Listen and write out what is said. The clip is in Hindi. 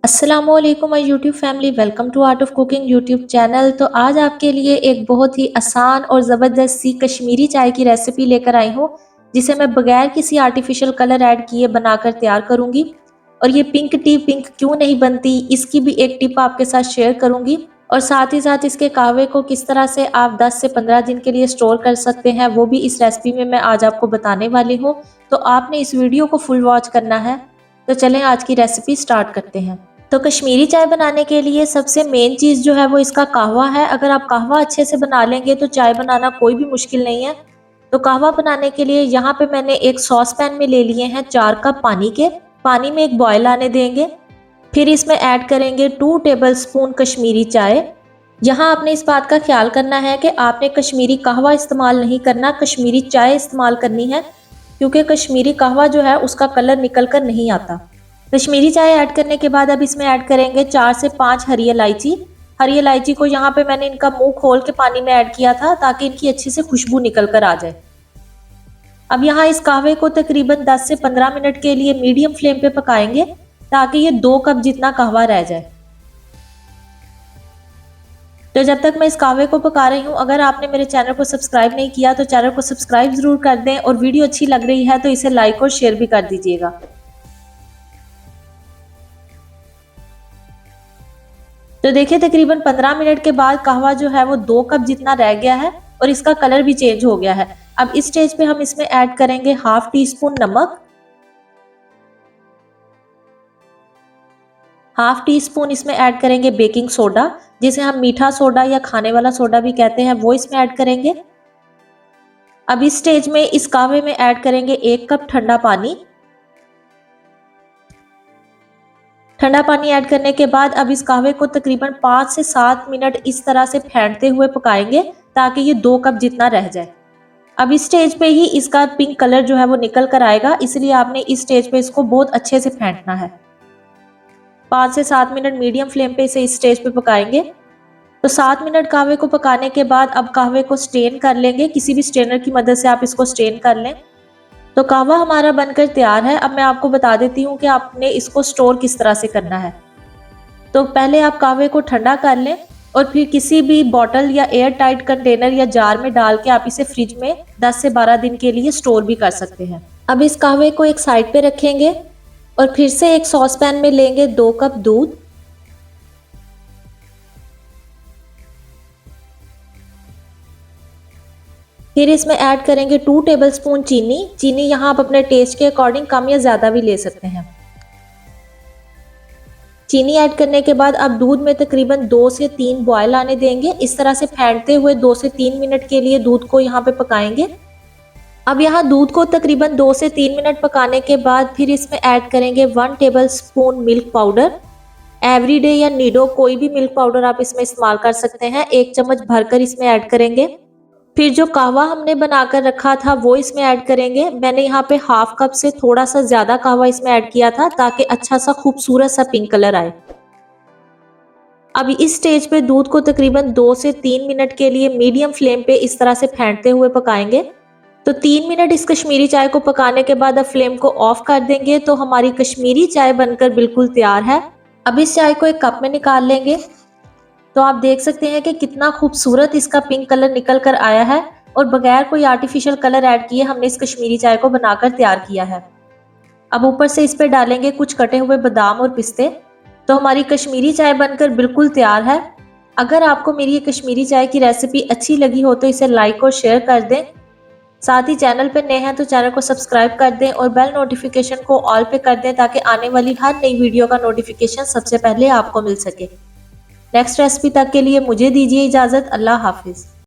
अस्सलामुअलैकुम my YouTube family, welcome to art of cooking YouTube channel. तो आज आपके लिए एक बहुत ही आसान और ज़बरदस्त सी कश्मीरी चाय की रेसिपी लेकर आई हूँ, जिसे मैं बगैर किसी आर्टिफिशियल कलर ऐड किए बनाकर तैयार करूँगी। और ये पिंक टी पिंक क्यों नहीं बनती, इसकी भी एक टिप आपके साथ शेयर करूँगी। और साथ ही साथ इसके कहवे को किस तरह से आप 10 से 15 दिन के लिए स्टोर कर सकते हैं, वो भी इस रेसिपी में मैं आज आपको बताने वाली हूँ। तो आपने इस वीडियो को फुल वॉच करना है। तो चलें आज की रेसिपी स्टार्ट करते हैं। तो कश्मीरी चाय बनाने के लिए सबसे मेन चीज़ जो है वो इसका कहवा है। अगर आप कहवा अच्छे से बना लेंगे तो चाय बनाना कोई भी मुश्किल नहीं है। तो कहवा बनाने के लिए यहाँ पे मैंने एक सॉस पैन में ले लिए हैं 4 कप पानी के। पानी में एक बॉयल आने देंगे। फिर इसमें ऐड करेंगे 2 टेबल स्पून कश्मीरी चाय। यहाँ आपने इस बात का ख्याल करना है कि आपने कश्मीरी कहवा इस्तेमाल नहीं करना, कश्मीरी चाय इस्तेमाल करनी है, क्योंकि कश्मीरी कहवा जो है उसका कलर निकल कर नहीं आता। कश्मीरी चाय ऐड करने के बाद अब इसमें ऐड करेंगे 4 से 5 हरी इलायची। हरी इलायची को यहाँ पे मैंने इनका मुंह खोल के पानी में ऐड किया था ताकि इनकी अच्छी से खुशबू निकल कर आ जाए। अब यहाँ इस कहवे को तकरीबन 10 से 15 मिनट के लिए मीडियम फ्लेम पे पकाएंगे ताकि ये 2 कप जितना कहवा रह जाए। तो जब तक मैं इस कहवे को पका रही हूँ, अगर आपने मेरे चैनल को सब्सक्राइब नहीं किया तो चैनल को सब्सक्राइब जरूर कर दें, और वीडियो अच्छी लग रही है तो इसे लाइक और शेयर भी कर दीजिएगा। तो देखिए तकरीबन 15 मिनट के बाद कहवा जो है वो 2 कप जितना रह गया है और इसका कलर भी चेंज हो गया है। अब इस स्टेज पे हम इसमें ऐड करेंगे हाफ टी स्पून नमक, हाफ टी स्पून इसमें ऐड करेंगे बेकिंग सोडा, जिसे हम मीठा सोडा या खाने वाला सोडा भी कहते हैं, वो इसमें ऐड करेंगे। अब इस स्टेज में इस कहवे में ऐड करेंगे 1 कप ठंडा पानी। ठंडा पानी ऐड करने के बाद अब इस कहवे को तकरीबन 5 से 7 मिनट इस तरह से फेंटते हुए पकाएंगे ताकि ये 2 कप जितना रह जाए। अब इस स्टेज पे ही इसका पिंक कलर जो है वो निकल कर आएगा, इसलिए आपने इस स्टेज पे इसको बहुत अच्छे से फेंटना है। 5 से 7 मिनट मीडियम फ्लेम पे इसे इस स्टेज पे पकाएंगे। तो 7 मिनट कहवे को पकाने के बाद अब कहवे को स्ट्रेन कर लेंगे, किसी भी स्ट्रेनर की मदद से आप इसको स्ट्रेन कर लें। तो कहवा हमारा बनकर तैयार है। अब मैं आपको बता देती हूँ कि आपने इसको स्टोर किस तरह से करना है। तो पहले आप कहवे को ठंडा कर लें और फिर किसी भी बॉटल या एयर टाइट कंटेनर या जार में डाल के आप इसे फ्रिज में 10 से 12 दिन के लिए स्टोर भी कर सकते हैं। अब इस कहवे को एक साइड पे रखेंगे और फिर से एक सॉस पैन में लेंगे 2 कप दूध, फिर इसमें ऐड करेंगे 2 टेबलस्पून चीनी। चीनी यहाँ आप अपने टेस्ट के अकॉर्डिंग कम या ज़्यादा भी ले सकते हैं। चीनी ऐड करने के बाद अब दूध में तकरीबन 2 से 3 बॉयल आने देंगे। इस तरह से फेंटते हुए 2 से 3 मिनट के लिए दूध को यहाँ पे पकाएंगे। अब यहाँ दूध को तकरीबन 2 से 3 मिनट पकाने के बाद फिर इसमें ऐड करेंगे 1 टेबलस्पून मिल्क पाउडर। एवरीडे या नीडो कोई भी मिल्क पाउडर आप इसमें इस्तेमाल कर सकते हैं। 1 चम्मच भरकर इसमें ऐड करेंगे। फिर जो कहवा हमने बनाकर रखा था वो इसमें ऐड करेंगे। मैंने यहाँ पे हाफ कप से थोड़ा सा ज्यादा कहवा इसमें ऐड किया था ताकि अच्छा सा खूबसूरत सा पिंक कलर आए। अब इस स्टेज पे दूध को तकरीबन 2 से 3 मिनट के लिए मीडियम फ्लेम पे इस तरह से फेंटते हुए पकाएंगे। तो 3 मिनट इस कश्मीरी चाय को पकाने के बाद अब फ्लेम को ऑफ कर देंगे। तो हमारी कश्मीरी चाय बनकर बिल्कुल तैयार है। अब इस चाय को एक कप में निकाल लेंगे। तो आप देख सकते हैं कि कितना खूबसूरत इसका पिंक कलर निकल कर आया है और बगैर कोई आर्टिफिशियल कलर ऐड किए हमने इस कश्मीरी चाय को बनाकर तैयार किया है। अब ऊपर से इस पे डालेंगे कुछ कटे हुए बादाम और पिस्ते। तो हमारी कश्मीरी चाय बनकर बिल्कुल तैयार है। अगर आपको मेरी ये कश्मीरी चाय की रेसिपी अच्छी लगी हो तो इसे लाइक और शेयर कर दें। साथ ही चैनल पर नए हैं तो चैनल को सब्सक्राइब कर दें और बेल नोटिफिकेशन को ऑल पे कर दें ताकि आने वाली हर नई वीडियो का नोटिफिकेशन सबसे पहले आपको मिल सके। नेक्स्ट रेसिपी तक के लिए मुझे दीजिए इजाज़त। अल्लाह हाफिज़।